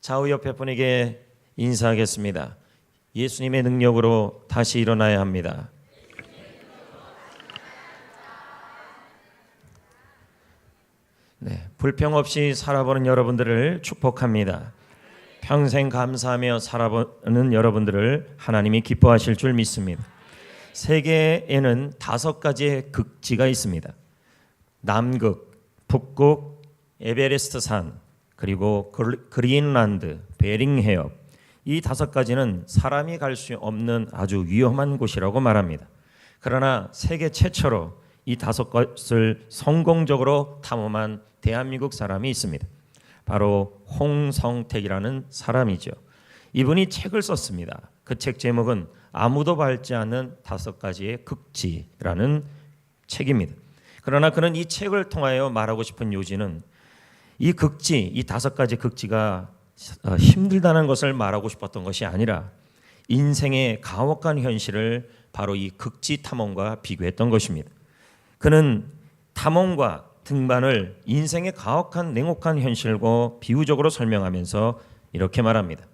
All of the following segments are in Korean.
좌우 옆에 분에게 인사하겠습니다. 예수님의 능력으로 다시 일어나야 합니다. 불평 없이 살아보는 여러분들을 축복합니다. 평생 감사하며 살아보는 여러분들을 하나님이 기뻐하실 줄 믿습니다. 세계에는 5가지의 극지가 있습니다. 남극, 북극, 에베레스트 산, 그리고 그린란드, 베링 해협. 이 5가지는 사람이 갈 수 없는 아주 위험한 곳이라고 말합니다. 그러나 세계 최초로 이 5곳을 성공적으로 탐험한 대한민국 사람이 있습니다. 바로 홍성택이라는 사람이죠. 이분이 책을 썼습니다. 그 책 제목은 아무도 밟지 않는 5가지의 극지라는 책입니다. 그러나 그는 이 책을 통하여 말하고 싶은 요지는 이 극지, 이 5가지 극지가 힘들다는 것을 말하고 싶었던 것이 아니라 인생의 가혹한 현실을 바로 이 극지 탐험과 비교했던 것입니다. 그는 탐험과 등반을 인생의 가혹한 냉혹한 현실과 비유적으로 설명하면서 이렇게 말합니다.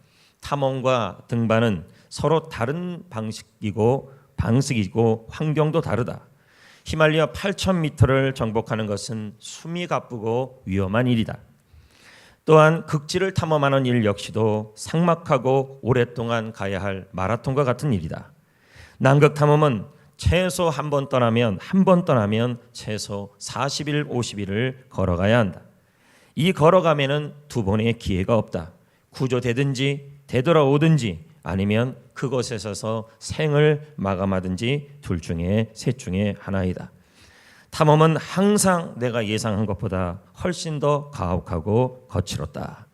탐험과 등반은 서로 다른 방식이고 환경도 다르다. 히말라야 8,000m를 정복하는 것은 숨이 가쁘고 위험한 일이다. 또한 극지를 탐험하는 일 역시도 삭막하고 오랫동안 가야 할 마라톤과 같은 일이다. 남극 탐험은 최소 한 번 떠나면 최소 40일, 50일을 걸어가야 한다. 이 걸어가면은 2번의 기회가 없다. 구조되든지 되돌아오든지 아니면 그곳에 서서 생을 마감하든지 셋 중에 하나이다. 탐험은 항상 내가 예상한 것보다 훨씬 더 가혹하고 거칠었다.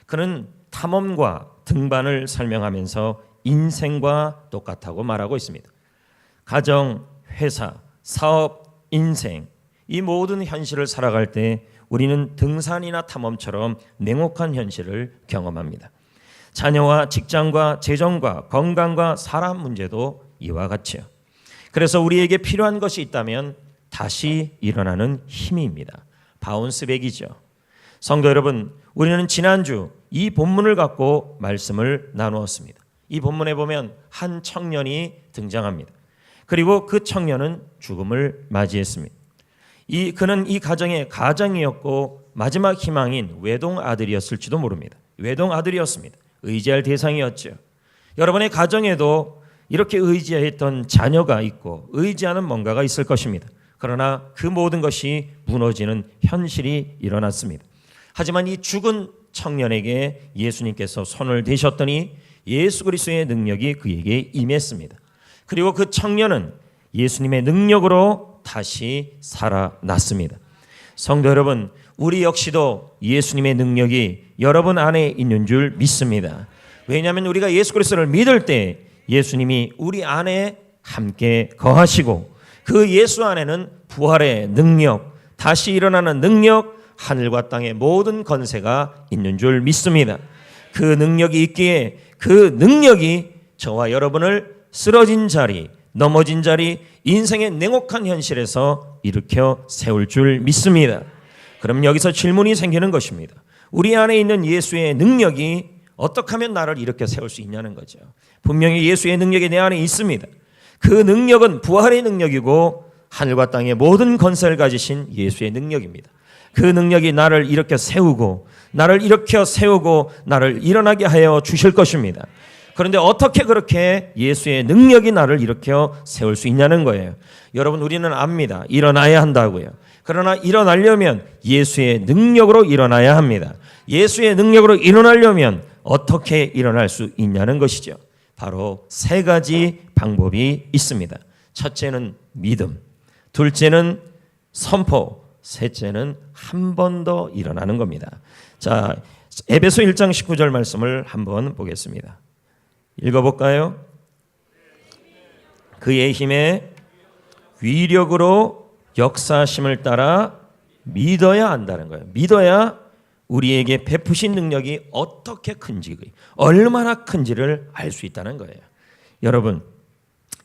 그는 탐험과 등반을 설명하면서 인생과 똑같다고 말하고 있습니다. 가정, 회사, 사업, 인생 이 모든 현실을 살아갈 때 우리는 등산이나 탐험처럼 냉혹한 현실을 경험합니다. 자녀와 직장과 재정과 건강과 사람 문제도 이와 같이요. 그래서 우리에게 필요한 것이 있다면 다시 일어나는 힘입니다. 바운스백이죠. 성도 여러분, 우리는 지난주 이 본문을 갖고 말씀을 나누었습니다. 이 본문에 보면 한 청년이 등장합니다. 그리고 그 청년은 죽음을 맞이했습니다. 그는 이 가정의 가장이었고 마지막 희망인 외동 아들이었을지도 모릅니다. 외동 아들이었습니다. 의지할 대상이었죠. 여러분의 가정에도 이렇게 의지했던 자녀가 있고 의지하는 뭔가가 있을 것입니다. 그러나 그 모든 것이 무너지는 현실이 일어났습니다. 하지만 이 죽은 청년에게 예수님께서 손을 대셨더니 예수 그리스도의 능력이 그에게 임했습니다. 그리고 그 청년은 예수님의 능력으로 다시 살아났습니다. 성도 여러분, 우리 역시도 예수님의 능력이 여러분 안에 있는 줄 믿습니다. 왜냐하면 우리가 예수 그리스도를 믿을 때 예수님이 우리 안에 함께 거하시고 그 예수 안에는 부활의 능력, 다시 일어나는 능력, 하늘과 땅의 모든 권세가 있는 줄 믿습니다. 그 능력이 있기에 그 능력이 저와 여러분을 쓰러진 자리, 넘어진 자리, 인생의 냉혹한 현실에서 일으켜 세울 줄 믿습니다. 그럼 여기서 질문이 생기는 것입니다. 우리 안에 있는 예수의 능력이 어떻게 하면 나를 일으켜 세울 수 있냐는 거죠. 분명히 예수의 능력이 내 안에 있습니다. 그 능력은 부활의 능력이고 하늘과 땅의 모든 권세를 가지신 예수의 능력입니다. 그 능력이 나를 일으켜 세우고 나를 일어나게 하여 주실 것입니다. 그런데 어떻게 그렇게 예수의 능력이 나를 일으켜 세울 수 있냐는 거예요. 여러분, 우리는 압니다. 일어나야 한다고요. 그러나 일어나려면 예수의 능력으로 일어나야 합니다. 예수의 능력으로 일어나려면 어떻게 일어날 수 있냐는 것이죠. 바로 3가지 방법이 있습니다. 첫째는 믿음, 둘째는 선포, 셋째는 한 번 더 일어나는 겁니다. 자, 에베소 1장 19절 말씀을 한번 보겠습니다. 읽어볼까요? 그의 힘에 위력으로 역사하심을 따라 믿어야 한다는 거예요. 믿어야 우리에게 베푸신 능력이 어떻게 큰지, 얼마나 큰지를 알 수 있다는 거예요. 여러분,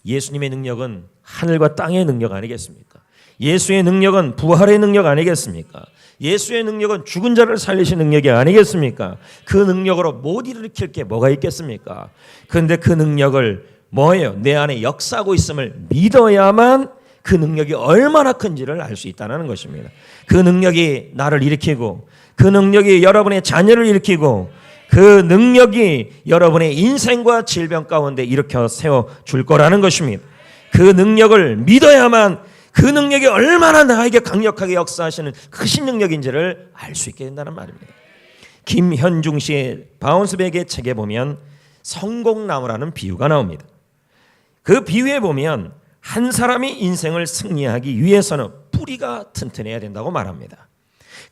예수님의 능력은 하늘과 땅의 능력 아니겠습니까? 예수의 능력은 부활의 능력 아니겠습니까? 예수의 능력은 죽은 자를 살리신 능력이 아니겠습니까? 그 능력으로 못 일으킬 게 뭐가 있겠습니까? 그런데 그 능력을 뭐예요? 내 안에 역사하고 있음을 믿어야만 그 능력이 얼마나 큰지를 알 수 있다는 것입니다. 그 능력이 나를 일으키고, 그 능력이 여러분의 자녀를 일으키고, 그 능력이 여러분의 인생과 질병 가운데 일으켜 세워줄 거라는 것입니다. 그 능력을 믿어야만 그 능력이 얼마나 나에게 강력하게 역사하시는 크신 능력인지를 알 수 있게 된다는 말입니다. 김현중 씨의 바운스백의 책에 보면 성공나무라는 비유가 나옵니다. 그 비유에 보면 한 사람이 인생을 승리하기 위해서는 뿌리가 튼튼해야 된다고 말합니다.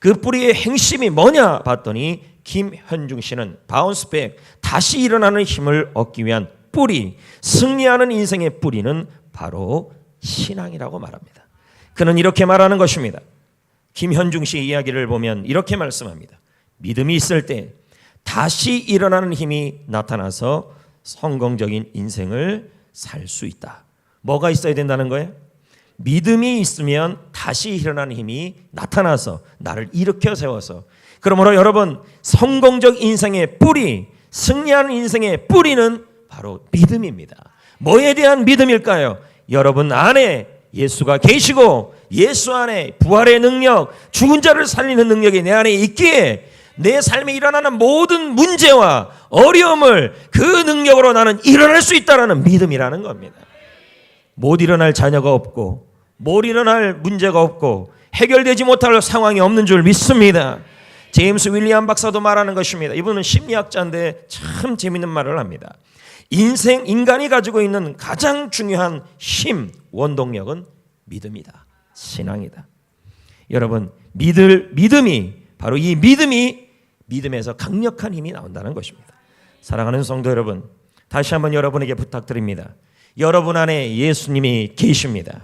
그 뿌리의 핵심이 뭐냐 봤더니 김현중 씨는 바운스백, 다시 일어나는 힘을 얻기 위한 뿌리, 승리하는 인생의 뿌리는 바로 신앙이라고 말합니다. 그는 이렇게 말하는 것입니다. 김현중 씨의 이야기를 보면 이렇게 말씀합니다. 믿음이 있을 때 다시 일어나는 힘이 나타나서 성공적인 인생을 살 수 있다. 뭐가 있어야 된다는 거예요? 믿음이 있으면 다시 일어나는 힘이 나타나서 나를 일으켜 세워서, 그러므로 여러분, 성공적 인생의 뿌리, 승리하는 인생의 뿌리는 바로 믿음입니다. 뭐에 대한 믿음일까요? 여러분 안에 예수가 계시고 예수 안에 부활의 능력, 죽은 자를 살리는 능력이 내 안에 있기에 내 삶에 일어나는 모든 문제와 어려움을 그 능력으로 나는 일어날 수 있다는 믿음이라는 겁니다. 못 일어날 자녀가 없고, 못 일어날 문제가 없고, 해결되지 못할 상황이 없는 줄 믿습니다. 제임스 윌리엄 박사도 말하는 것입니다. 이분은 심리학자인데 참 재밌는 말을 합니다. 인간이 가지고 있는 가장 중요한 힘, 원동력은 믿음이다. 신앙이다. 여러분, 믿음이, 바로 이 믿음에서 강력한 힘이 나온다는 것입니다. 사랑하는 성도 여러분, 다시 한번 여러분에게 부탁드립니다. 여러분 안에 예수님이 계십니다.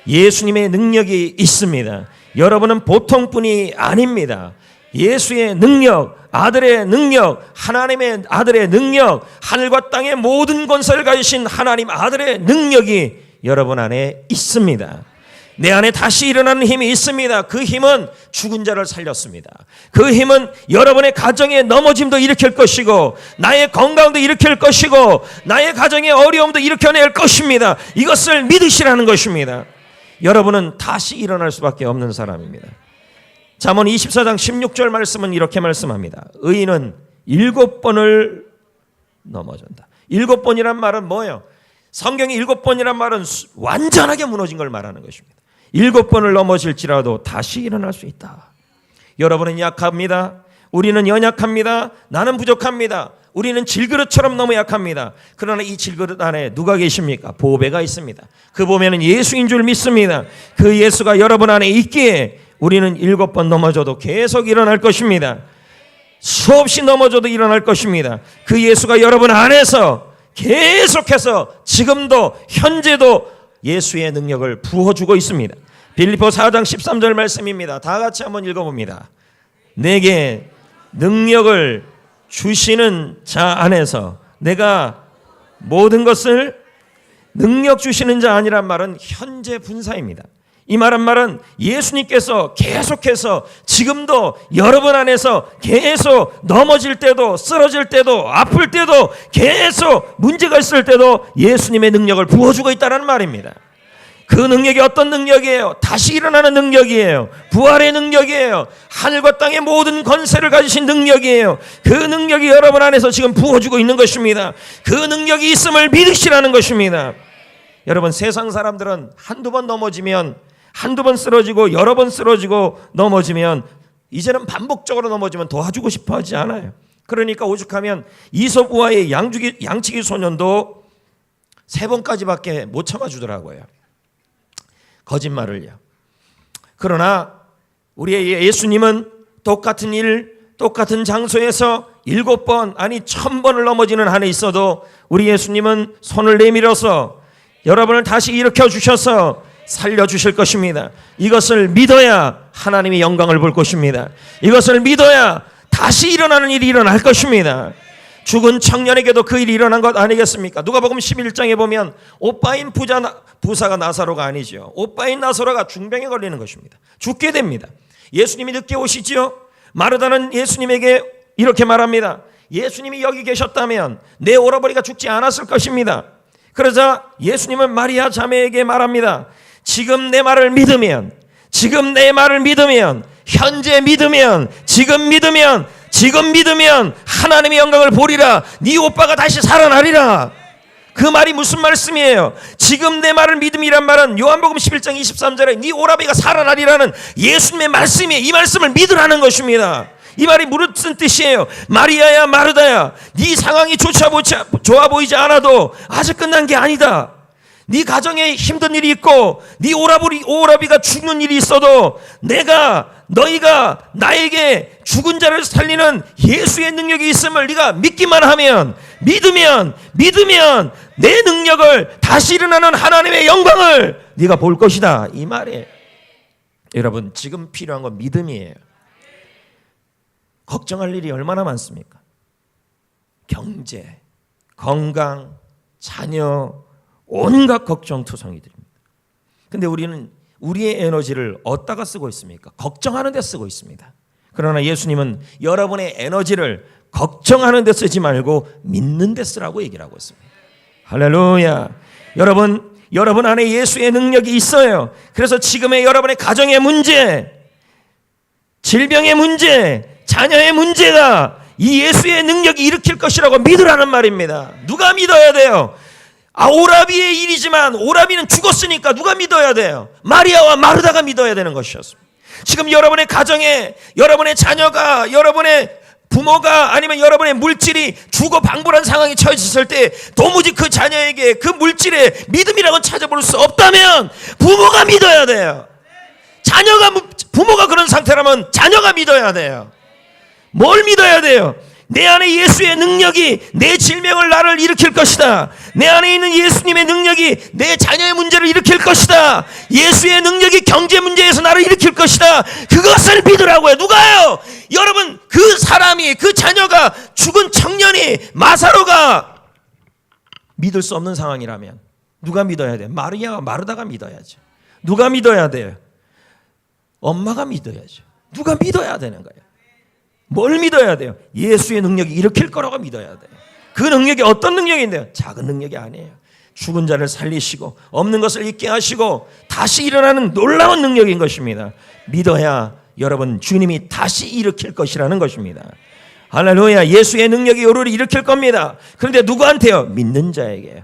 예수님의 능력이 있습니다. 여러분은 보통뿐이 아닙니다. 예수의 능력, 아들의 능력, 하나님의 아들의 능력, 하늘과 땅의 모든 권세를 가지신 하나님 아들의 능력이 여러분 안에 있습니다. 내 안에 다시 일어나는 힘이 있습니다. 그 힘은 죽은 자를 살렸습니다. 그 힘은 여러분의 가정의 넘어짐도 일으킬 것이고, 나의 건강도 일으킬 것이고, 나의 가정의 어려움도 일으켜낼 것입니다. 이것을 믿으시라는 것입니다. 여러분은 다시 일어날 수밖에 없는 사람입니다. 잠언 24장 16절 말씀은 이렇게 말씀합니다. 의인은 7번을 넘어진다. 7번이란 말은 뭐예요? 성경이 7번이란 말은 완전하게 무너진 걸 말하는 것입니다. 7번을 넘어질지라도 다시 일어날 수 있다. 여러분은 약합니다. 우리는 연약합니다. 나는 부족합니다. 우리는 질그릇처럼 너무 약합니다. 그러나 이 질그릇 안에 누가 계십니까? 보배가 있습니다. 그 보배는 예수인 줄 믿습니다. 그 예수가 여러분 안에 있기에 우리는 7번 넘어져도 계속 일어날 것입니다. 수없이 넘어져도 일어날 것입니다. 그 예수가 여러분 안에서 계속해서 지금도 현재도 예수의 능력을 부어주고 있습니다. 빌립보 4장 13절 말씀입니다. 다 같이 한번 읽어봅니다. 내게 능력을 주시는 자 안에서 내가 모든 것을, 능력 주시는 자 아니란 말은 현재 분사입니다. 이 말은 예수님께서 계속해서 지금도 여러분 안에서 계속 넘어질 때도, 쓰러질 때도, 아플 때도, 계속 문제가 있을 때도 예수님의 능력을 부어주고 있다는 말입니다. 그 능력이 어떤 능력이에요? 다시 일어나는 능력이에요. 부활의 능력이에요. 하늘과 땅의 모든 권세를 가지신 능력이에요. 그 능력이 여러분 안에서 지금 부어주고 있는 것입니다. 그 능력이 있음을 믿으시라는 것입니다. 여러분, 세상 사람들은 한두 번 넘어지면, 한두 번 쓰러지고 여러 번 쓰러지고 넘어지면, 이제는 반복적으로 넘어지면 도와주고 싶어 하지 않아요. 그러니까 오죽하면 이솝 우화의 양치기 소년도 3번까지밖에 못 참아주더라고요. 거짓말을요. 그러나 우리의 예수님은 똑같은 일, 똑같은 장소에서 7번, 아니 1000번을 넘어지는 한에 있어도 우리 예수님은 손을 내밀어서 여러분을 다시 일으켜 주셔서 살려주실 것입니다. 이것을 믿어야 하나님의 영광을 볼 것입니다. 이것을 믿어야 다시 일어나는 일이 일어날 것입니다. 죽은 청년에게도 그 일이 일어난 것 아니겠습니까? 누가복음 11장에 보면 오빠인 부사가 나사로가 아니죠. 오빠인 나사로가 중병에 걸리는 것입니다. 죽게 됩니다. 예수님이 늦게 오시지요. 마르다는 예수님에게 이렇게 말합니다. 예수님이 여기 계셨다면 내 오라버니가 죽지 않았을 것입니다. 그러자 예수님은 마리아 자매에게 말합니다. 지금 내 말을 믿으면, 지금 내 말을 믿으면, 현재 믿으면, 지금 믿으면 하나님의 영광을 보리라. 네 오빠가 다시 살아나리라. 그 말이 무슨 말씀이에요? 지금 내 말을 믿음이란 말은 요한복음 11장 23절에 네 오라비가 살아나리라는 예수님의 말씀이에요. 이 말씀을 믿으라는 것입니다. 이 말이 무슨 뜻이에요? 마리아야 마르다야, 네 상황이 좋아 보이지 않아도 아직 끝난 게 아니다. 네 가정에 힘든 일이 있고 네 오라비가 죽는 일이 있어도 너희가 나에게 죽은 자를 살리는 예수의 능력이 있음을 네가 믿기만 하면, 믿으면 내 능력을 다시 일어나는 하나님의 영광을 네가 볼 것이다. 이 말이에요. 여러분, 지금 필요한 건 믿음이에요. 걱정할 일이 얼마나 많습니까? 경제, 건강, 자녀, 온갖 걱정투성이 드립니다. 근데 우리는 우리의 에너지를 어디다가 쓰고 있습니까? 걱정하는 데 쓰고 있습니다. 그러나 예수님은 여러분의 에너지를 걱정하는 데 쓰지 말고 믿는 데 쓰라고 얘기를 하고 있습니다. 할렐루야. 여러분 안에 예수의 능력이 있어요. 그래서 지금의 여러분의 가정의 문제, 질병의 문제, 자녀의 문제가 이 예수의 능력이 일으킬 것이라고 믿으라는 말입니다. 누가 믿어야 돼요? 오라비의 일이지만 오라비는 죽었으니까 누가 믿어야 돼요? 마리아와 마르다가 믿어야 되는 것이었습니다. 지금 여러분의 가정에 여러분의 자녀가, 여러분의 부모가, 아니면 여러분의 물질이 죽어 방불한 상황이 처해졌을 때 도무지 그 자녀에게 그 물질의 믿음이라고 찾아볼 수 없다면 부모가 믿어야 돼요. 부모가 그런 상태라면 자녀가 믿어야 돼요. 뭘 믿어야 돼요? 내 안에 예수의 능력이 내 질병을 나를 일으킬 것이다. 내 안에 있는 예수님의 능력이 내 자녀의 문제를 일으킬 것이다. 예수의 능력이 경제 문제에서 나를 일으킬 것이다. 그것을 믿으라고요. 누가요? 여러분, 그 사람이, 그 자녀가, 죽은 청년이, 마사로가 믿을 수 없는 상황이라면 누가 믿어야 돼요? 마리아와 마르다가 믿어야죠. 누가 믿어야 돼요? 엄마가 믿어야죠. 누가 믿어야 되는 거예요? 뭘 믿어야 돼요? 예수의 능력이 일으킬 거라고 믿어야 돼요. 그 능력이 어떤 능력인데요? 작은 능력이 아니에요. 죽은 자를 살리시고 없는 것을 있게 하시고 다시 일어나는 놀라운 능력인 것입니다. 믿어야 여러분, 주님이 다시 일으킬 것이라는 것입니다. 할렐루야. 예수의 능력이 요를 일으킬 겁니다. 그런데 누구한테요? 믿는 자에게.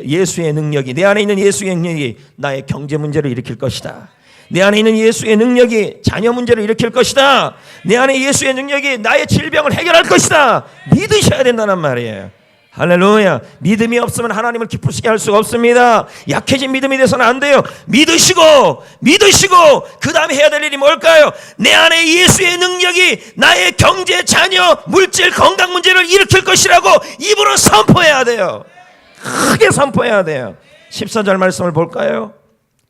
예수의 능력이, 내 안에 있는 예수의 능력이 나의 경제 문제를 일으킬 것이다. 내 안에 있는 예수의 능력이 자녀 문제를 일으킬 것이다. 내 안에 예수의 능력이 나의 질병을 해결할 것이다. 믿으셔야 된다는 말이에요. 할렐루야. 믿음이 없으면 하나님을 기쁘시게 할 수가 없습니다. 약해진 믿음이 돼서는 안 돼요. 믿으시고 그 다음에 해야 될 일이 뭘까요? 내 안에 예수의 능력이 나의 경제, 자녀, 물질, 건강 문제를 일으킬 것이라고 입으로 선포해야 돼요. 크게 선포해야 돼요. 14절 말씀을 볼까요?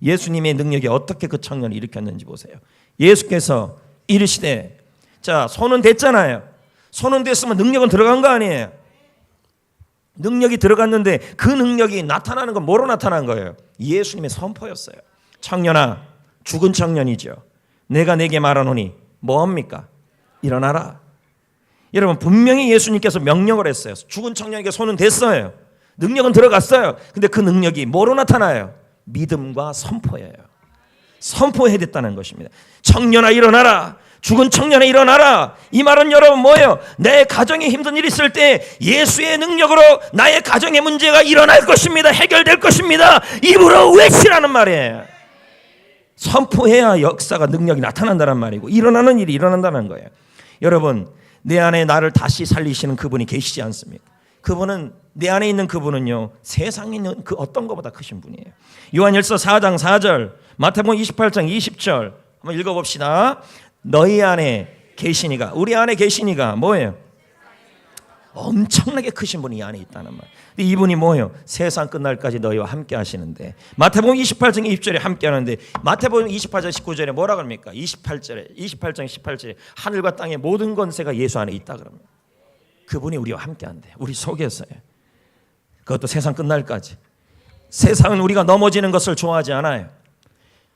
예수님의 능력이 어떻게 그 청년을 일으켰는지 보세요. 예수께서 이르시되, 자, 손은 됐잖아요. 손은 됐으면 능력은 들어간 거 아니에요? 능력이 들어갔는데 그 능력이 나타나는 건 뭐로 나타난 거예요? 예수님의 선포였어요. 청년아, 죽은 청년이죠. 내가 내게 말하노니 뭐합니까? 일어나라. 여러분, 분명히 예수님께서 명령을 했어요. 죽은 청년에게 손은 됐어요. 능력은 들어갔어요. 근데 그 능력이 뭐로 나타나요? 믿음과 선포예요. 선포해야 됐다는 것입니다. 청년아 일어나라. 죽은 청년아 일어나라. 이 말은 여러분 뭐예요? 내 가정에 힘든 일이 있을 때 예수의 능력으로 나의 가정의 문제가 일어날 것입니다. 해결될 것입니다. 입으로 외치라는 말이에요. 선포해야 역사가, 능력이 나타난다는 말이고 일어나는 일이 일어난다는 거예요. 여러분, 내 안에 나를 다시 살리시는 그분이 계시지 않습니까? 그분은, 내 안에 있는 그분은요, 세상에 있는 그 어떤 것보다 크신 분이에요. 요한일서 4장 4절, 마태복음 28장 20절 한번 읽어봅시다. 너희 안에 계시니가, 우리 안에 계시니가 뭐예요? 엄청나게 크신 분이 이 안에 있다는 말. 근데 이분이 뭐예요? 세상 끝날까지 너희와 함께 하시는데, 마태복음 28장 20절에 함께 하는데, 마태복음 28장 19절에 뭐라 그럽니까? 28장 18절에 하늘과 땅의 모든 권세가 예수 안에 있다 그럽니다. 그분이 우리와 함께한대. 우리 속에서요. 그것도 세상 끝날까지. 세상은 우리가 넘어지는 것을 좋아하지 않아요.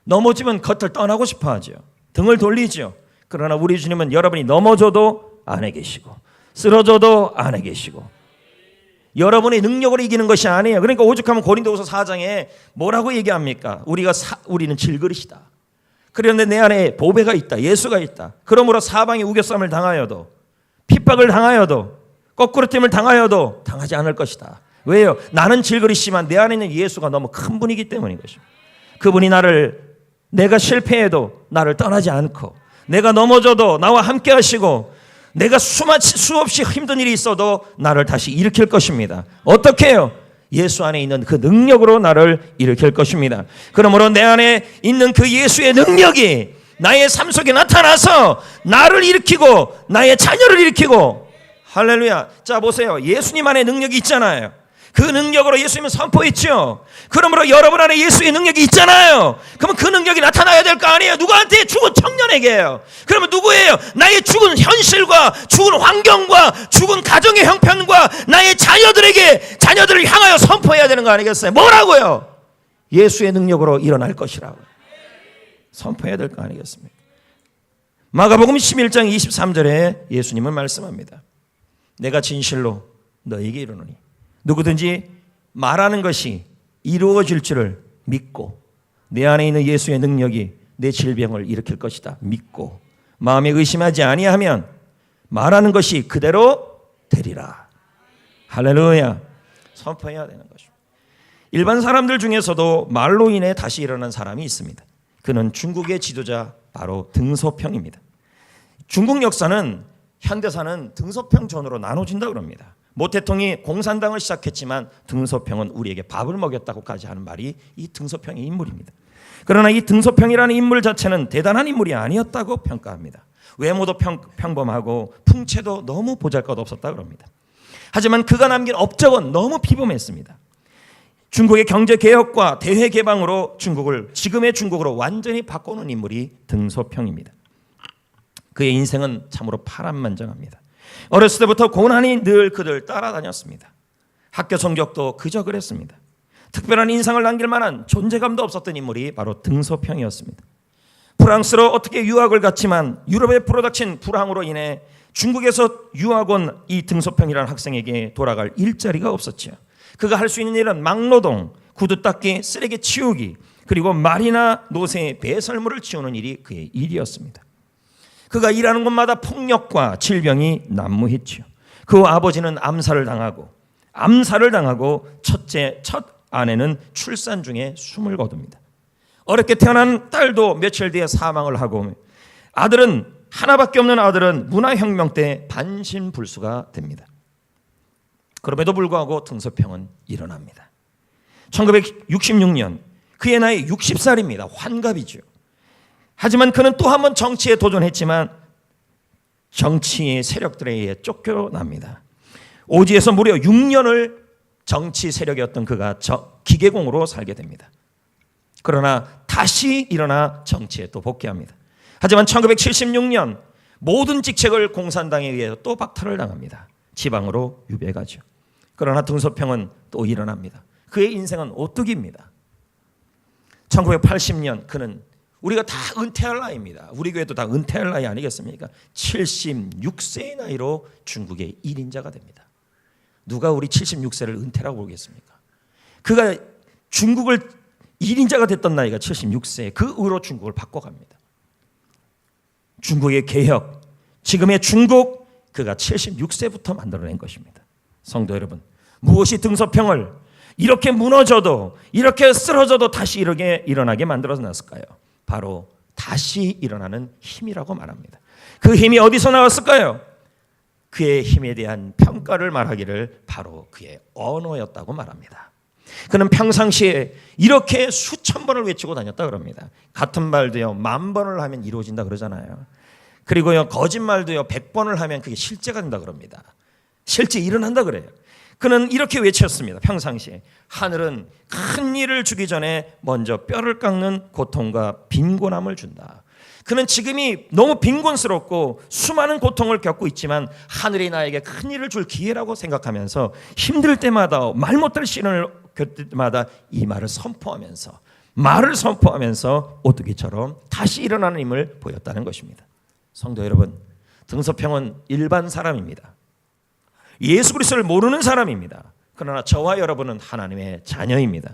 넘어지면 겉을 떠나고 싶어 하죠. 등을 돌리죠. 그러나 우리 주님은 여러분이 넘어져도 안에 계시고 쓰러져도 안에 계시고 여러분의 능력으로 이기는 것이 아니에요. 그러니까 오죽하면 고린도후서 4장에 뭐라고 얘기합니까? 우리는 질그릇이다. 그런데 내 안에 보배가 있다. 예수가 있다. 그러므로 사방에 우겨쌈을 당하여도 핍박을 당하여도 거꾸로됨을 당하여도 당하지 않을 것이다. 왜요? 나는 질그릇이지만 내 안에 있는 예수가 너무 큰 분이기 때문인 것이죠. 그분이 내가 실패해도 나를 떠나지 않고 내가 넘어져도 나와 함께 하시고 내가 수없이 힘든 일이 있어도 나를 다시 일으킬 것입니다. 어떻게 해요? 예수 안에 있는 그 능력으로 나를 일으킬 것입니다. 그러므로 내 안에 있는 그 예수의 능력이 나의 삶 속에 나타나서 나를 일으키고 나의 자녀를 일으키고 할렐루야. 자 보세요. 예수님 안에 능력이 있잖아요. 그 능력으로 예수님은 선포했죠. 그러므로 여러분 안에 예수의 능력이 있잖아요. 그러면 그 능력이 나타나야 될 거 아니에요. 누구한테? 죽은 청년에게요. 그러면 누구예요? 나의 죽은 현실과 죽은 환경과 죽은 가정의 형편과 나의 자녀들을 향하여 선포해야 되는 거 아니겠어요? 뭐라고요? 예수의 능력으로 일어날 것이라고 선포해야 될 거 아니겠습니까? 마가복음 11장 23절에 예수님은 말씀합니다. 내가 진실로 너에게 이르노니 누구든지 말하는 것이 이루어질 줄을 믿고 내 안에 있는 예수의 능력이 내 질병을 일으킬 것이다 믿고 마음에 의심하지 아니하면 말하는 것이 그대로 되리라. 할렐루야. 선포해야 되는 것입니다. 일반 사람들 중에서도 말로 인해 다시 일어난 사람이 있습니다. 그는 중국의 지도자 바로 등소평입니다. 중국 역사는 현대사는 등소평 전으로 나눠진다고 합니다. 모태통이 공산당을 시작했지만 등소평은 우리에게 밥을 먹였다고까지 하는 말이 이 등소평의 인물입니다. 그러나 이 등소평이라는 인물 자체는 대단한 인물이 아니었다고 평가합니다. 외모도 평범하고 풍채도 너무 보잘것없었다고 합니다. 하지만 그가 남긴 업적은 너무 비범했습니다. 중국의 경제개혁과 대외개방으로 지금의 중국으로 완전히 바꿔놓은 인물이 등소평입니다. 그의 인생은 참으로 파란만장합니다. 어렸을 때부터 고난이 늘 그들 따라다녔습니다. 학교 성적도 그저 그랬습니다. 특별한 인상을 남길 만한 존재감도 없었던 인물이 바로 등소평이었습니다. 프랑스로 어떻게 유학을 갔지만 유럽에 불어닥친 불황으로 인해 중국에서 유학 온 이 등소평이라는 학생에게 돌아갈 일자리가 없었죠. 그가 할 수 있는 일은 막노동, 구두 닦기, 쓰레기 치우기, 그리고 말이나 노새의 배설물을 치우는 일이 그의 일이었습니다. 그가 일하는 곳마다 폭력과 질병이 난무했죠. 그 아버지는 암살을 당하고 첫 아내는 출산 중에 숨을 거둡니다. 어렵게 태어난 딸도 며칠 뒤에 사망을 하고 하나밖에 없는 아들은 문화혁명 때 반신불수가 됩니다. 그럼에도 불구하고 등소평은 일어납니다. 1966년 그의 나이 60살입니다. 환갑이죠. 하지만 그는 또 한 번 정치에 도전했지만 정치의 세력들에 의해 쫓겨납니다. 오지에서 무려 6년을 정치 세력이었던 그가 기계공으로 살게 됩니다. 그러나 다시 일어나 정치에 또 복귀합니다. 하지만 1976년 모든 직책을 공산당에 의해서 또 박탈을 당합니다. 지방으로 유배가죠. 그러나 등소평은 또 일어납니다. 그의 인생은 오뚜기입니다. 1980년 그는 우리가 다 은퇴할 나이입니다. 우리 교회도 다 은퇴할 나이 아니겠습니까? 76세의 나이로 중국의 1인자가 됩니다. 누가 우리 76세를 은퇴라고 보겠습니까? 그가 중국을 1인자가 됐던 나이가 76세. 그 후로 중국을 바꿔갑니다. 중국의 개혁, 지금의 중국, 그가 76세부터 만들어낸 것입니다. 성도 여러분, 무엇이 등소평을 이렇게 무너져도 이렇게 쓰러져도 다시 이렇게 일어나게 만들어 놨을까요? 바로 다시 일어나는 힘이라고 말합니다. 그 힘이 어디서 나왔을까요? 그의 힘에 대한 평가를 말하기를 바로 그의 언어였다고 말합니다. 그는 평상시에 이렇게 수천 번을 외치고 다녔다 그럽니다. 같은 말도요 10,000번을 하면 이루어진다 그러잖아요. 그리고요 거짓말도요 100번을 하면 그게 실제가 된다 그럽니다. 실제 일어난다 그래요. 그는 이렇게 외쳤습니다. 평상시에 하늘은 큰 일을 주기 전에 먼저 뼈를 깎는 고통과 빈곤함을 준다. 그는 지금이 너무 빈곤스럽고 수많은 고통을 겪고 있지만 하늘이 나에게 큰 일을 줄 기회라고 생각하면서 힘들 때마다 말 못할 시련을 겪을 때마다 이 말을 선포하면서 오뚜기처럼 다시 일어나는 힘을 보였다는 것입니다. 성도 여러분, 등소평은 일반 사람입니다. 예수 그리스도를 모르는 사람입니다. 그러나 저와 여러분은 하나님의 자녀입니다.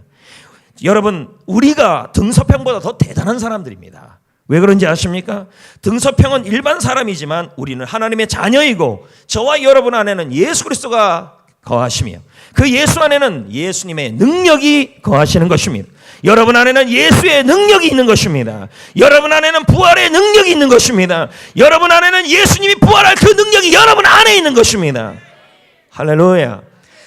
여러분, 우리가 등소평보다 더 대단한 사람들입니다. 왜 그런지 아십니까? 등소평은 일반 사람이지만 우리는 하나님의 자녀이고 저와 여러분 안에는 예수 그리스도가 거하시며 그 예수 안에는 예수님의 능력이 거하시는 것입니다. 여러분 안에는 예수의 능력이 있는 것입니다. 여러분 안에는 부활의 능력이 있는 것입니다. 여러분 안에는 예수님이 부활할 그 능력이 여러분 안에 있는 것입니다. 할렐루야.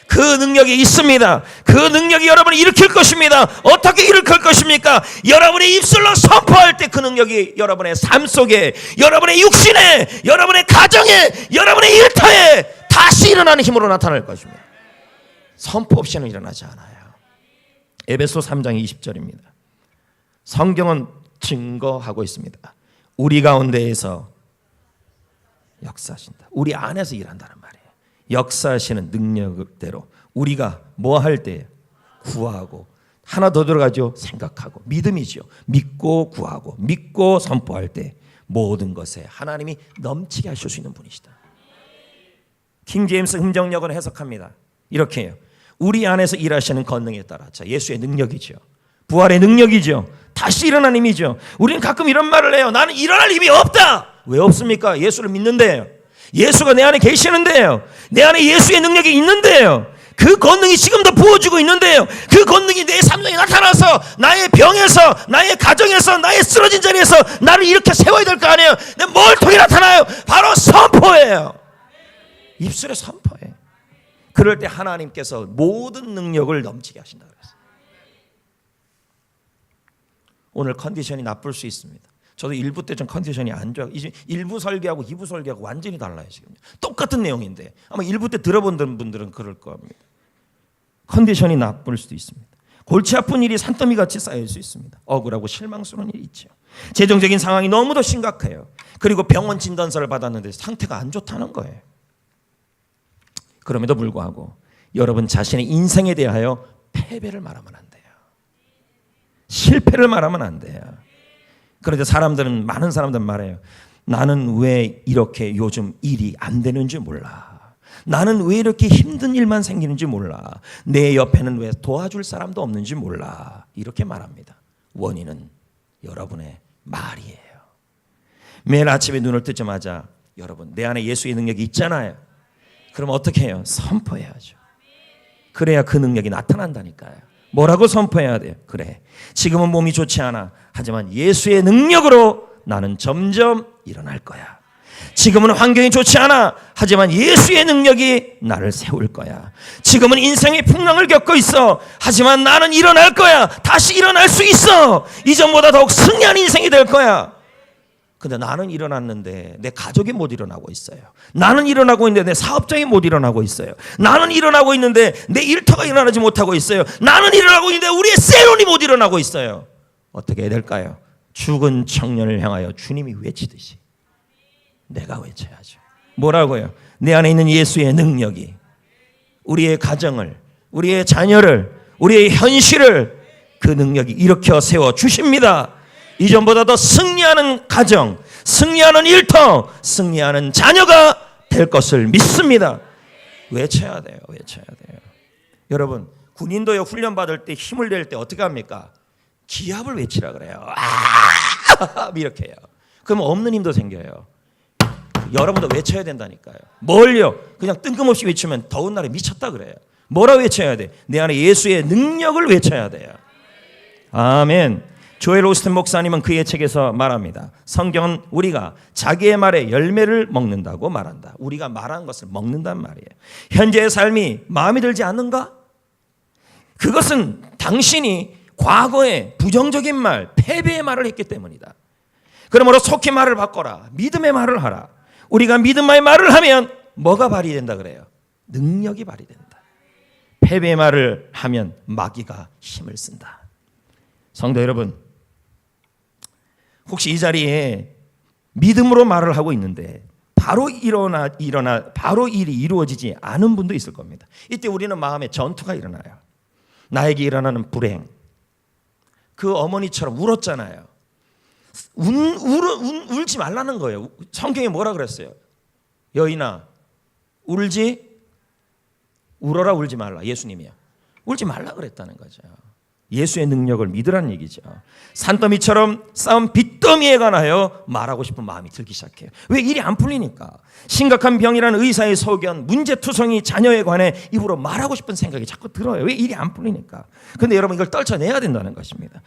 그 능력이 있습니다. 그 능력이 여러분을 일으킬 것입니다. 어떻게 일으킬 것입니까? 여러분의 입술로 선포할 때 그 능력이 여러분의 삶 속에, 여러분의 육신에, 여러분의 가정에, 여러분의 일터에 다시 일어나는 힘으로 나타날 것입니다. 선포 없이는 일어나지 않아요. 에베소 3장 20절입니다. 성경은 증거하고 있습니다. 우리 가운데에서 역사하신다. 우리 안에서 일한다는 말이에요. 역사하시는 능력대로 우리가 뭐 할 때 구하고, 하나 더 들어가죠. 생각하고, 믿음이죠. 믿고 구하고 믿고 선포할 때 모든 것에 하나님이 넘치게 하실 수 있는 분이시다. 킹 제임스 흥정역은 해석합니다. 이렇게 해요. 우리 안에서 일하시는 권능에 따라, 자, 예수의 능력이죠. 부활의 능력이죠. 다시 일어나는 힘이죠. 우리는 가끔 이런 말을 해요. 나는 일어날 힘이 없다. 왜 없습니까? 예수를 믿는데요. 예수가 내 안에 계시는데요. 내 안에 예수의 능력이 있는데요. 그 권능이 지금도 부어주고 있는데요. 그 권능이 내 삶 속에 나타나서 나의 병에서, 나의 가정에서, 나의 쓰러진 자리에서 나를 이렇게 세워야 될 거 아니에요. 내 뭘 통해 나타나요? 바로 선포예요. 입술에 선포해. 그럴 때 하나님께서 모든 능력을 넘치게 하신다 그랬어요. 오늘 컨디션이 나쁠 수 있습니다. 저도 1부 때 좀 컨디션이 안 좋아요. 이제 1부 설교하고 2부 설교하고 완전히 달라요. 지금 똑같은 내용인데 아마 1부 때 들어본 분들은 그럴 겁니다. 컨디션이 나쁠 수도 있습니다. 골치 아픈 일이 산더미같이 쌓일 수 있습니다. 억울하고 실망스러운 일이 있죠. 재정적인 상황이 너무도 심각해요. 그리고 병원 진단서를 받았는데 상태가 안 좋다는 거예요. 그럼에도 불구하고 여러분 자신의 인생에 대하여 패배를 말하면 안 돼요. 실패를 말하면 안 돼요. 그런데 많은 사람들은 말해요. 나는 왜 이렇게 요즘 일이 안 되는지 몰라. 나는 왜 이렇게 힘든 일만 생기는지 몰라. 내 옆에는 왜 도와줄 사람도 없는지 몰라. 이렇게 말합니다. 원인은 여러분의 말이에요. 매일 아침에 눈을 뜨자마자 여러분 내 안에 예수의 능력이 있잖아요. 그럼 어떻게 해요? 선포해야죠. 그래야 그 능력이 나타난다니까요. 뭐라고 선포해야 돼요? 그래, 지금은 몸이 좋지 않아. 하지만 예수의 능력으로 나는 점점 일어날 거야. 지금은 환경이 좋지 않아. 하지만 예수의 능력이 나를 세울 거야. 지금은 인생의 풍랑을 겪고 있어. 하지만 나는 일어날 거야. 다시 일어날 수 있어. 이전보다 더욱 승리한 인생이 될 거야. 근데 나는 일어났는데 내 가족이 못 일어나고 있어요. 나는 일어나고 있는데 내 사업장이 못 일어나고 있어요. 나는 일어나고 있는데 내 일터가 일어나지 못하고 있어요. 나는 일어나고 있는데 우리의 세론이 못 일어나고 있어요. 어떻게 해야 될까요? 죽은 청년을 향하여 주님이 외치듯이 내가 외쳐야죠. 뭐라고요? 내 안에 있는 예수의 능력이 우리의 가정을, 우리의 자녀를, 우리의 현실을 그 능력이 일으켜 세워 주십니다. 이전보다 더 승리하는 가정, 승리하는 일터, 승리하는 자녀가 될 것을 믿습니다. 외쳐야 돼요. 외쳐야 돼요. 여러분, 군인도요, 훈련 받을 때 힘을 낼 때 어떻게 합니까? 기합을 외치라 그래요. 이렇게 해요. 그럼 없는 힘도 생겨요. 여러분도 외쳐야 된다니까요. 뭘요? 그냥 뜬금없이 외치면 더운 날에 미쳤다 그래요. 뭐라고 외쳐야 돼? 내 안에 예수의 능력을 외쳐야 돼요. 아멘. 조엘 오스틴 목사님은 그의 책에서 말합니다. 성경은 우리가 자기의 말에 열매를 먹는다고 말한다. 우리가 말한 것을 먹는단 말이에요. 현재의 삶이 마음에 들지 않는가? 그것은 당신이 과거에 부정적인 말, 패배의 말을 했기 때문이다. 그러므로 속히 말을 바꿔라. 믿음의 말을 하라. 우리가 믿음의 말을 하면 뭐가 발휘된다 그래요? 능력이 발휘된다. 패배의 말을 하면 마귀가 힘을 쓴다. 성도 여러분, 혹시 이 자리에 믿음으로 말을 하고 있는데 바로 일어나 바로 일이 이루어지지 않은 분도 있을 겁니다. 이때 우리는 마음에 전투가 일어나요. 나에게 일어나는 불행. 그 어머니처럼 울었잖아요. 울지 말라는 거예요. 성경에 뭐라 그랬어요? 여인아, 울어라, 울지 말라. 예수님이요. 울지 말라 그랬다는 거죠. 예수의 능력을 믿으라는 얘기죠. 산더미처럼 쌓은 빚더미에 관하여 말하고 싶은 마음이 들기 시작해요. 왜? 일이 안 풀리니까. 심각한 병이라는 의사의 소견, 문제투성이 자녀에 관해 입으로 말하고 싶은 생각이 자꾸 들어요. 왜? 일이 안 풀리니까. 그런데 여러분, 이걸 떨쳐내야 된다는 것입니다.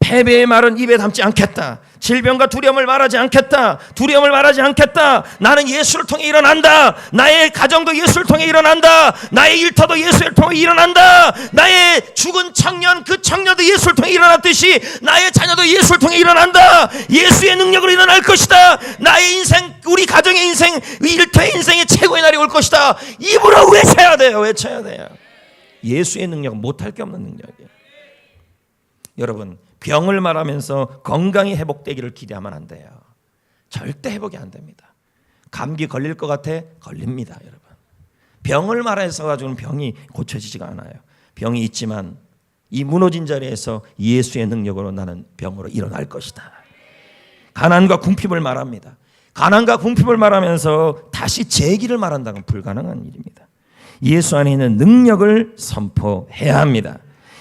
패배의 말은 입에 담지 않겠다. 질병과 두려움을 말하지 않겠다. 두려움을 말하지 않겠다. 나는 예수를 통해 일어난다. 나의 가정도 예수를 통해 일어난다. 나의 일터도 예수를 통해 일어난다. 나의 죽은 청년, 그 청년도 예수를 통해 일어났듯이 나의 자녀도 예수를 통해 일어난다. 예수의 능력으로 일어날 것이다. 나의 인생, 우리 가정의 인생, 일터의 인생의 최고의 날이 올 것이다. 입으로 외쳐야 돼요. 외쳐야 돼요. 예수의 능력은 못할 게 없는 능력이에요. 여러분, 병을 말하면서 건강이 회복되기를 기대하면 안 돼요. 절대 회복이 안 됩니다. 감기 걸릴 것 같아? 걸립니다, 여러분. 병을 말해서 가지고는 병이 고쳐지지가 않아요. 병이 있지만 이 무너진 자리에서 예수의 능력으로 나는 병으로 일어날 것이다. 가난과 궁핍을 말합니다. 가난과 궁핍을 말하면서 다시 재기를 말한다는 건 불가능한 일입니다. 예수 안에 있는 능력을 선포해야 합니다.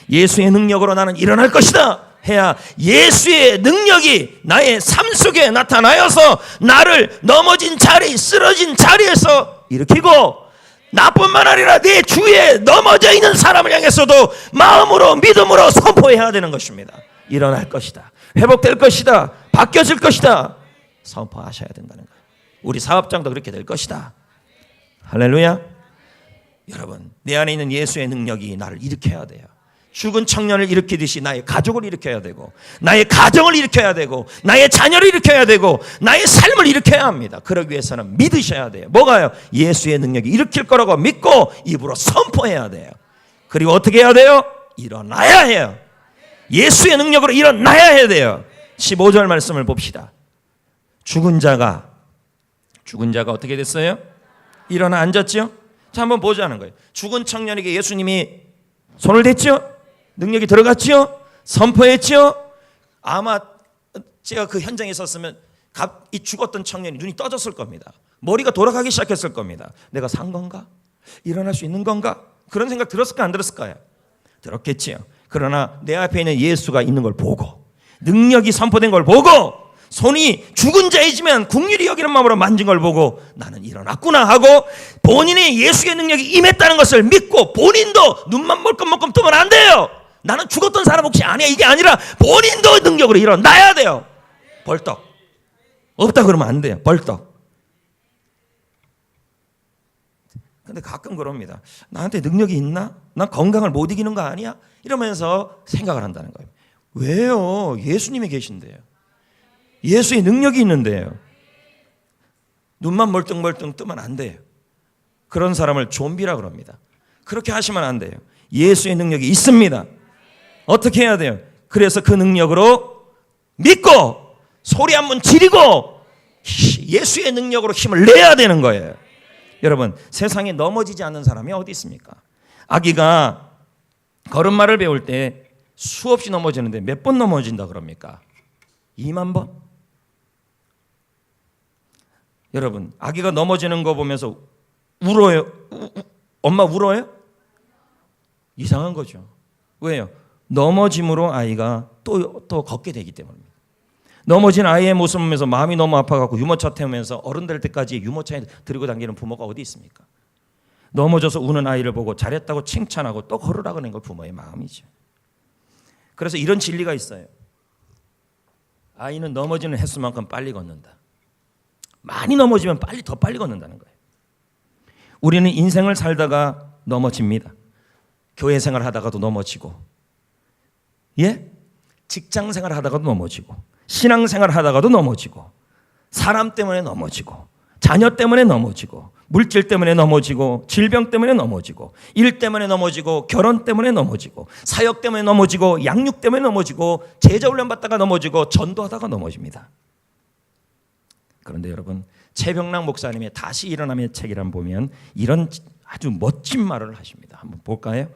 예수의 능력으로 나는 일어날 것이다 해야 예수의 능력이 나의 삶 속에 나타나여서 나를 넘어진 자리, 쓰러진 자리에서 일으키고, 나뿐만 아니라 내 주위에 넘어져 있는 사람을 향해서도 마음으로 믿음으로 선포해야 되는 것입니다. 일어날 것이다. 회복될 것이다. 바뀌어질 것이다. 선포하셔야 된다는 거예요. 우리 사업장도 그렇게 될 것이다. 할렐루야. 여러분, 내 안에 있는 예수의 능력이 나를 일으켜야 돼요. 죽은 청년을 일으키듯이 나의 가족을 일으켜야 되고, 나의 가정을 일으켜야 되고, 나의 자녀를 일으켜야 되고, 나의 삶을 일으켜야 합니다. 그러기 위해서는 믿으셔야 돼요. 뭐가요? 예수의 능력이 일으킬 거라고 믿고 입으로 선포해야 돼요. 그리고 어떻게 해야 돼요? 일어나야 해요. 예수의 능력으로 일어나야 해야 돼요. 15절 말씀을 봅시다. 죽은 자가 어떻게 됐어요? 일어나 앉았죠? 자, 한번 보자는 거예요. 죽은 청년에게 예수님이 손을 댔죠? 능력이 들어갔죠? 선포했죠? 아마 제가 그 현장에 있었으면 이 죽었던 청년이 눈이 떠졌을 겁니다. 머리가 돌아가기 시작했을 겁니다. 내가 산 건가? 일어날 수 있는 건가? 그런 생각 들었을까 안 들었을까요? 들었겠지요. 그러나 내 앞에 있는 예수가 있는 걸 보고, 능력이 선포된 걸 보고, 손이 죽은 자이지만 긍휼히 여기는 마음으로 만진 걸 보고 나는 일어났구나 하고, 본인의 예수의 능력이 임했다는 것을 믿고, 본인도 눈만 멀끔멀끔 뜨면 안 돼요. 나는 죽었던 사람 혹시 아니야, 이게 아니라 본인도 능력으로 일어나야 돼요. 벌떡. 없다 그러면 안 돼요. 벌떡. 근데 가끔 그럽니다. 나한테 능력이 있나? 난 건강을 못 이기는 거 아니야? 이러면서 생각을 한다는 거예요. 왜요? 예수님이 계신데요. 예수의 능력이 있는데요. 눈만 멀뚱멀뚱 뜨면 안 돼요. 그런 사람을 좀비라 그럽니다. 그렇게 하시면 안 돼요. 예수의 능력이 있습니다. 어떻게 해야 돼요? 그래서 그 능력으로 믿고 소리 한번 지르고 예수의 능력으로 힘을 내야 되는 거예요. 여러분, 세상에 넘어지지 않는 사람이 어디 있습니까? 아기가 걸음마를 배울 때 수없이 넘어지는데 몇 번 넘어진다 그럽니까? 2만 번? 여러분, 아기가 넘어지는 거 보면서 울어요? 엄마 울어요? 이상한 거죠. 왜요? 넘어짐으로 아이가 또 걷게 되기 때문입니다. 넘어진 아이의 모습을 보면서 마음이 너무 아파갖고 유모차 태우면서 어른 될 때까지 유모차에 들고 다니는 부모가 어디 있습니까? 넘어져서 우는 아이를 보고 잘했다고 칭찬하고 또 걸으라고 하는 걸 부모의 마음이죠. 그래서 이런 진리가 있어요. 아이는 넘어지는 횟수만큼 빨리 걷는다. 많이 넘어지면 더 빨리 걷는다는 거예요. 우리는 인생을 살다가 넘어집니다. 교회 생활 하다가도 넘어지고, 직장 생활 하다가도 넘어지고, 신앙 생활 하다가도 넘어지고, 사람 때문에 넘어지고, 자녀 때문에 넘어지고, 물질 때문에 넘어지고, 질병 때문에 넘어지고, 일 때문에 넘어지고, 결혼 때문에 넘어지고, 사역 때문에 넘어지고, 양육 때문에 넘어지고, 제자 훈련 받다가 넘어지고, 전도하다가 넘어집니다. 그런데 여러분, 최병락 목사님의 다시 일어남의 책이란 보면 이런 아주 멋진 말을 하십니다. 한번 볼까요?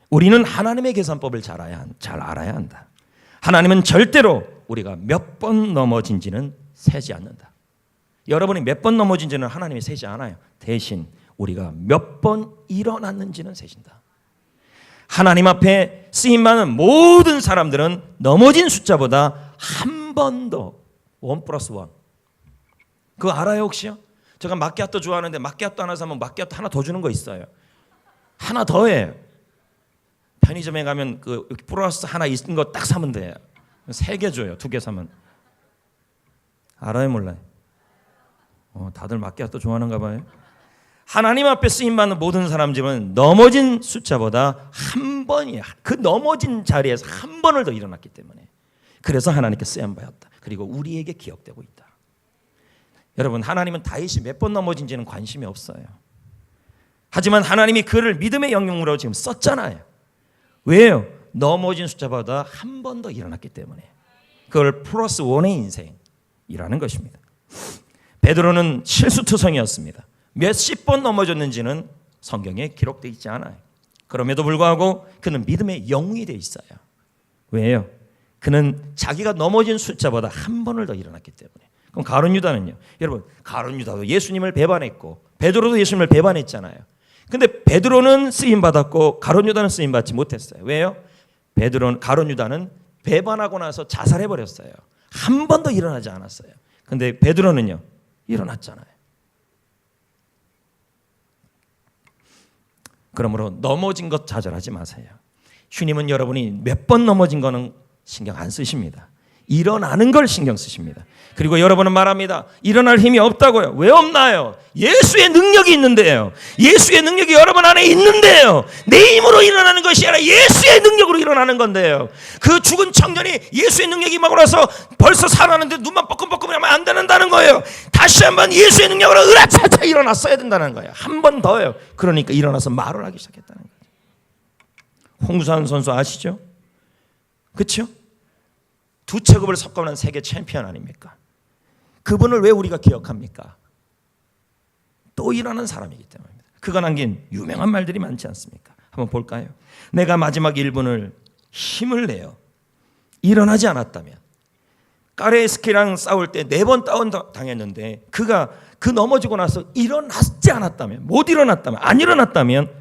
우리는 하나님의 계산법을 잘 알아야 한다. 하나님은 절대로 우리가 몇 번 넘어진지는 세지 않는다. 여러분이 몇 번 넘어진지는 하나님이 세지 않아요. 대신 우리가 몇 번 일어났는지는 세신다. 하나님 앞에 쓰임받는 모든 사람들은 넘어진 숫자보다 한 번 더, 1+1. 그거 알아요 혹시요? 제가 마키아토 좋아하는데 마키아토 하나 사면 마키아토 하나 더 주는 거 있어요. 하나 더해요. 편의점에 가면 그 플러스 하나 있는 거 딱 사면 돼요. 3개 줘요. 2개 사면. 알아요 몰라요? 다들 마키아토 좋아하는가 봐요. 하나님 앞에 쓰임받는 모든 사람들은 넘어진 숫자보다 한 번이야. 그 넘어진 자리에서 한 번을 더 일어났기 때문에, 그래서 하나님께 쓰임받았다. 그리고 우리에게 기억되고 있다. 여러분, 하나님은 다윗이 몇 번 넘어진지는 관심이 없어요. 하지만 하나님이 그를 믿음의 영웅으로 지금 썼잖아요. 왜요? 넘어진 숫자보다 한 번 더 일어났기 때문에. 그걸 플러스 1의 인생이라는 것입니다. 베드로는 실수투성이었습니다. 몇십 번 넘어졌는지는 성경에 기록되어 있지 않아요. 그럼에도 불구하고 그는 믿음의 영웅이 되어 있어요. 왜요? 그는 자기가 넘어진 숫자보다 한 번을 더 일어났기 때문에. 그럼 가룟 유다는요? 여러분, 가룟 유다도 예수님을 배반했고 베드로도 예수님을 배반했잖아요. 근데 베드로는 쓰임 받았고 가룟 유다는 쓰임 받지 못했어요. 왜요? 가룟 유다는 배반하고 나서 자살해 버렸어요. 한 번도 일어나지 않았어요. 근데 베드로는요, 일어났잖아요. 그러므로 넘어진 것 좌절하지 마세요. 주님은 여러분이 몇 번 넘어진 거는 신경 안 쓰십니다. 일어나는 걸 신경 쓰십니다. 그리고 여러분은 말합니다. 일어날 힘이 없다고요. 왜 없나요? 예수의 능력이 있는데요. 예수의 능력이 여러분 안에 있는데요. 내 힘으로 일어나는 것이 아니라 예수의 능력으로 일어나는 건데요. 그 죽은 청년이 예수의 능력이 임하고 나서 벌써 살아났는데 눈만 뻐끔뻐끔하면 안 된다는 거예요. 다시 한번 예수의 능력으로 으라차차 일어났어야 된다는 거예요. 한 번 더요. 그러니까 일어나서 말을 하기 시작했다는 거예요. 홍수환 선수 아시죠? 그렇죠? 2체급을 석권한 세계 챔피언 아닙니까? 그분을 왜 우리가 기억합니까? 또 일어나는 사람이기 때문입니다. 그가 남긴 유명한 말들이 많지 않습니까? 한번 볼까요? 내가 마지막 1분을 힘을 내어 일어나지 않았다면, 까레스키랑 싸울 때 4번 다운 당했는데 그가 그 넘어지고 나서 일어났지 않았다면, 못 일어났다면, 안 일어났다면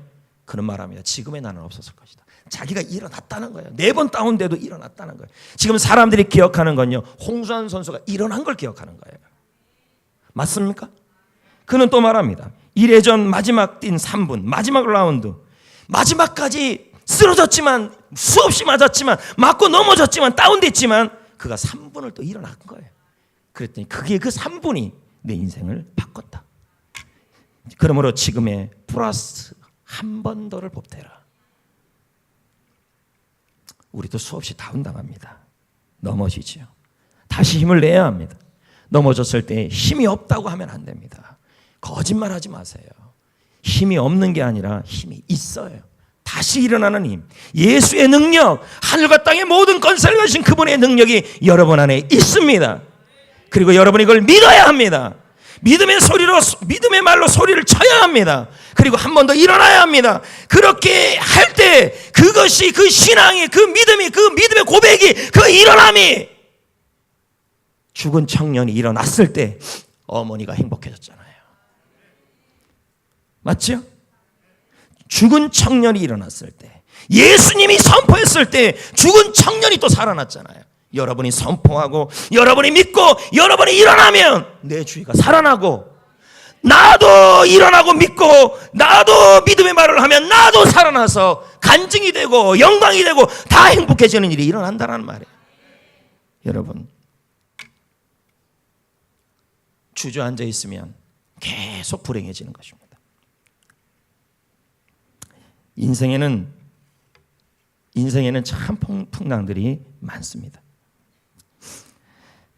그는 말합니다. 지금의 나는 없었을 것이다. 자기가 일어났다는 거예요. 4번 다운돼도 일어났다는 거예요. 지금 사람들이 기억하는 건요, 홍수환 선수가 일어난 걸 기억하는 거예요. 맞습니까? 그는 또 말합니다. 1회전 마지막 뛴 3분, 마지막 라운드, 마지막까지 쓰러졌지만, 수없이 맞았지만, 맞고 넘어졌지만, 다운됐지만 그가 3분을 또 일어난 거예요. 그랬더니 그게 그 3분이 내 인생을 바꿨다. 그러므로 지금의 플러스 한 번 더를 보태라. 우리도 수없이 다운당합니다. 넘어지죠. 다시 힘을 내야 합니다. 넘어졌을 때 힘이 없다고 하면 안 됩니다. 거짓말하지 마세요. 힘이 없는 게 아니라 힘이 있어요. 다시 일어나는 힘, 예수의 능력, 하늘과 땅의 모든 건설을 가진 그분의 능력이 여러분 안에 있습니다. 그리고 여러분이 그걸 믿어야 합니다. 믿음의 소리로, 믿음의 말로 소리를 쳐야 합니다. 그리고 한 번 더 일어나야 합니다. 그렇게 할 때 그것이, 그 신앙이, 그 믿음이, 그 믿음의 고백이, 그 일어남이, 죽은 청년이 일어났을 때 어머니가 행복해졌잖아요. 맞죠? 죽은 청년이 일어났을 때, 예수님이 선포했을 때 죽은 청년이 또 살아났잖아요. 여러분이 선포하고 여러분이 믿고 여러분이 일어나면 내 주위가 살아나고, 나도 일어나고 믿고 나도 믿음의 말을 하면 나도 살아나서 간증이 되고 영광이 되고 다 행복해지는 일이 일어난다는 말이에요. 여러분, 주저앉아 있으면 계속 불행해지는 것입니다. 인생에는 참 풍랑들이 많습니다.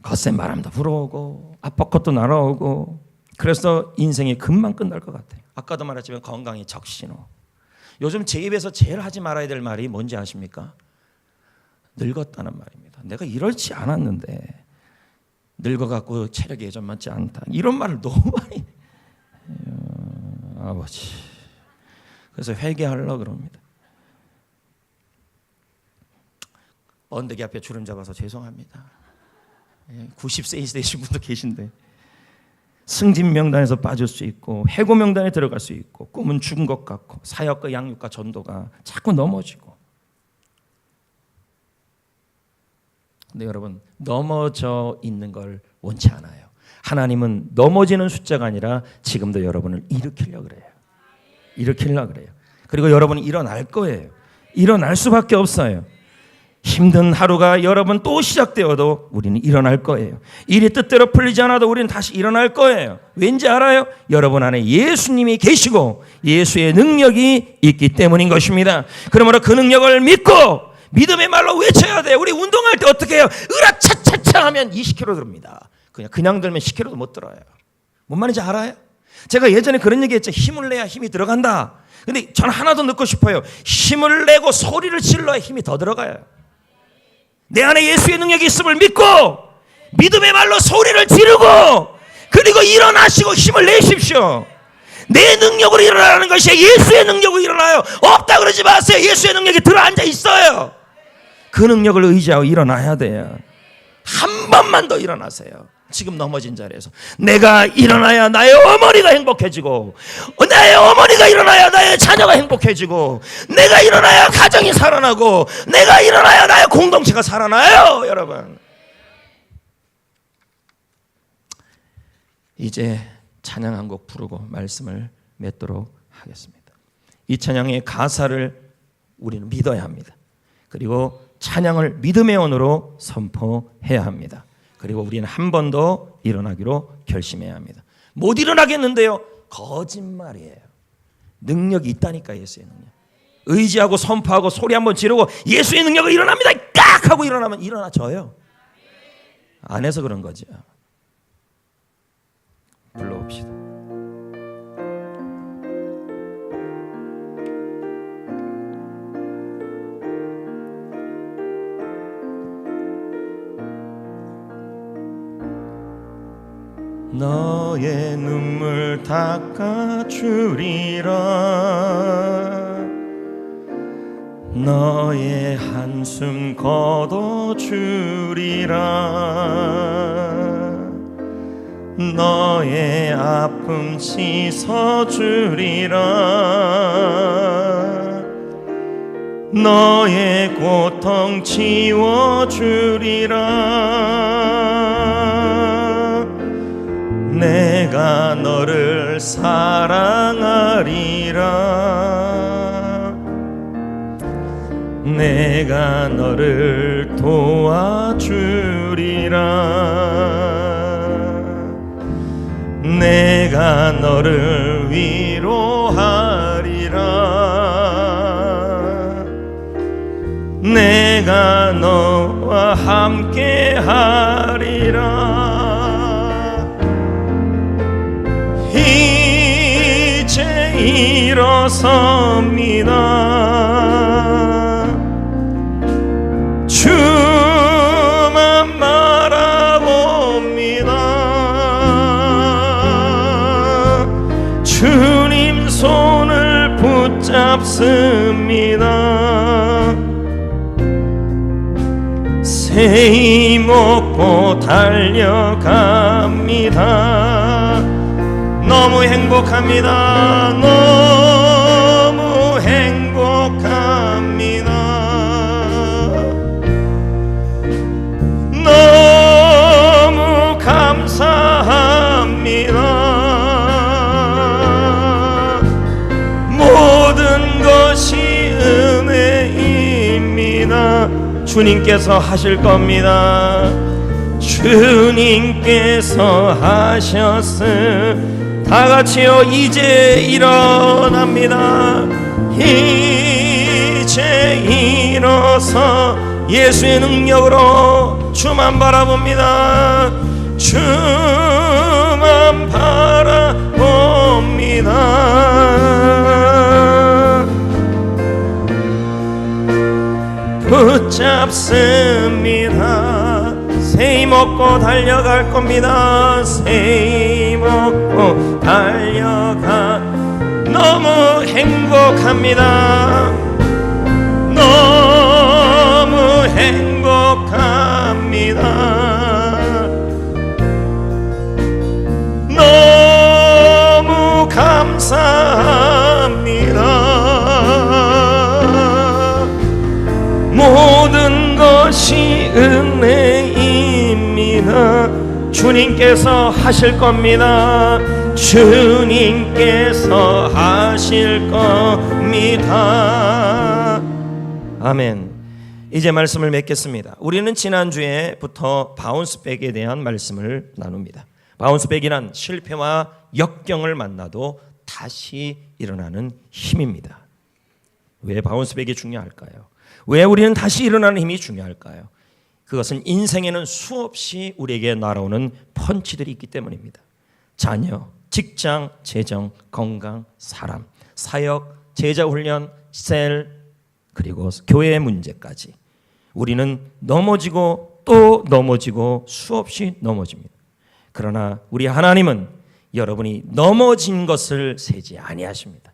거센 바람도 불어오고 앞벚꽃도 날아오고, 그래서 인생이 금방 끝날 것 같아요. 아까도 말했지만 건강이 적신호. 요즘 제 입에서 제일 하지 말아야 될 말이 뭔지 아십니까? 늙었다는 말입니다. 내가 이렇지 않았는데 늙어갖고 체력이 예전만치 않다, 이런 말을 너무 많이 아버지. 그래서 회개하려고 그럽니다. 언덕이 앞에 주름 잡아서 죄송합니다. 90세 되신 분도 계신데 승진 명단에서 빠질 수 있고 해고 명단에 들어갈 수 있고 꿈은 죽은 것 같고 사역과 양육과 전도가 자꾸 넘어지고. 근데 여러분, 넘어져 있는 걸 원치 않아요. 하나님은 넘어지는 숫자가 아니라 지금도 여러분을 일으키려고 그래요. 일으키려고 그래요. 그리고 여러분이 일어날 거예요. 일어날 수밖에 없어요. 힘든 하루가 여러분 또 시작되어도 우리는 일어날 거예요. 일이 뜻대로 풀리지 않아도 우리는 다시 일어날 거예요. 왠지 알아요? 여러분 안에 예수님이 계시고 예수의 능력이 있기 때문인 것입니다. 그러므로 그 능력을 믿고 믿음의 말로 외쳐야 돼요. 우리 운동할 때 어떻게 해요? 으라차차차 하면 20km 들습니다. 그냥 들면 10km도 못 들어요. 뭔 말인지 알아요? 제가 예전에 그런 얘기 했죠. 힘을 내야 힘이 들어간다. 근데 저는 하나 더 넣고 싶어요. 힘을 내고 소리를 질러야 힘이 더 들어가요. 내 안에 예수의 능력이 있음을 믿고 믿음의 말로 소리를 지르고 그리고 일어나시고 힘을 내십시오. 내 능력으로 일어나는 것이 예수의 능력으로 일어나요. 없다 그러지 마세요. 예수의 능력이 들어앉아 있어요. 그 능력을 의지하고 일어나야 돼요. 한 번만 더 일어나세요. 지금 넘어진 자리에서 내가 일어나야 나의 어머니가 행복해지고, 나의 어머니가 일어나야 나의 자녀가 행복해지고, 내가 일어나야 가정이 살아나고, 내가 일어나야 나의 공동체가 살아나요. 여러분, 이제 찬양 한 곡 부르고 말씀을 맺도록 하겠습니다. 이 찬양의 가사를 우리는 믿어야 합니다. 그리고 찬양을 믿음의 언어로 선포해야 합니다. 그리고 우리는 한 번 더 일어나기로 결심해야 합니다. 못 일어나겠는데요? 거짓말이에요. 능력이 있다니까. 예수의 능력 의지하고 선포하고 소리 한번 지르고 예수의 능력을 일어납니다 깍 하고 일어나면 일어나져요. 안 해서 그런 거죠. 불러봅시다. 너의 눈물 닦아주리라, 너의 한숨 걷어주리라, 너의 아픔 씻어주리라, 너의 고통 지워주리라. 내가 너를 사랑하리라, 내가 너를 도와주리라, 내가 너를 위로하리라, 내가 너와 함께하리라. 이제 일어섭니다. 주만 바라봅니다. 주님 손을 붙잡습니다. 새 힘 얻고 달려갑니다. 너무 행복합니다. 너무 행복합니다. 너무 감사합니다. 모든 것이 은혜입니다. 주님께서 하실 겁니다. 주님께서 하셨음. 다 같이요. 이제 일어납니다. 이제 일어서 예수의 능력으로 주만 바라봅니다. 주만 바라봅니다. 붙잡습니다. 새이 먹고 달려갈 겁니다. 새이 먹고 달려가 너무 행복합니다. 너무 행복합니다. 너무 감사합니다. 모든 것이 은혜입니다. 주님께서 하실 겁니다. 주님께서 하실 겁니다. 아멘. 이제 말씀을 맺겠습니다. 우리는 지난주에부터 바운스백에 대한 말씀을 나눕니다. 바운스백이란 실패와 역경을 만나도 다시 일어나는 힘입니다. 왜 바운스백이 중요할까요? 왜 우리는 다시 일어나는 힘이 중요할까요? 그것은 인생에는 수없이 우리에게 날아오는 펀치들이 있기 때문입니다. 자녀, 직장, 재정, 건강, 사람, 사역, 제자훈련, 셀, 그리고 교회의 문제까지 우리는 넘어지고 또 넘어지고 수없이 넘어집니다. 그러나 우리 하나님은 여러분이 넘어진 것을 세지 아니하십니다.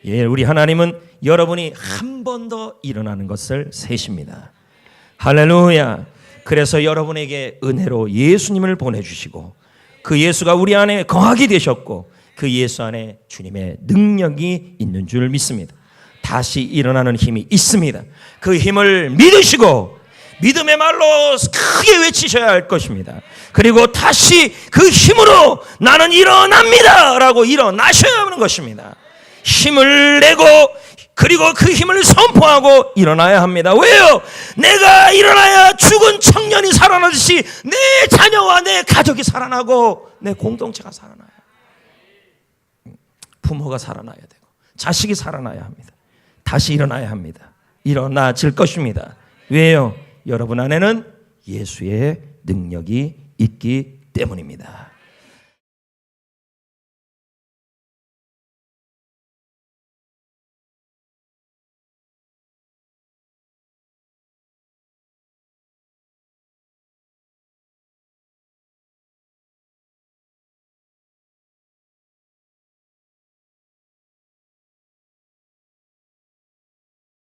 예, 우리 하나님은 여러분이 한 번 더 일어나는 것을 세십니다. 할렐루야. 그래서 여러분에게 은혜로 예수님을 보내주시고 그 예수가 우리 안에 거하게 되셨고 그 예수 안에 주님의 능력이 있는 줄 믿습니다. 다시 일어나는 힘이 있습니다. 그 힘을 믿으시고 믿음의 말로 크게 외치셔야 할 것입니다. 그리고 다시 그 힘으로 나는 일어납니다 라고 일어나셔야 하는 것입니다. 힘을 내고 그리고 그 힘을 선포하고 일어나야 합니다. 왜요? 내가 일어나야 죽은 청년이 살아나듯이 내 자녀와 내 가족이 살아나고 내 공동체가 살아나요. 부모가 살아나야 되고 자식이 살아나야 합니다. 다시 일어나야 합니다. 일어나질 것입니다. 왜요? 여러분 안에는 예수의 능력이 있기 때문입니다.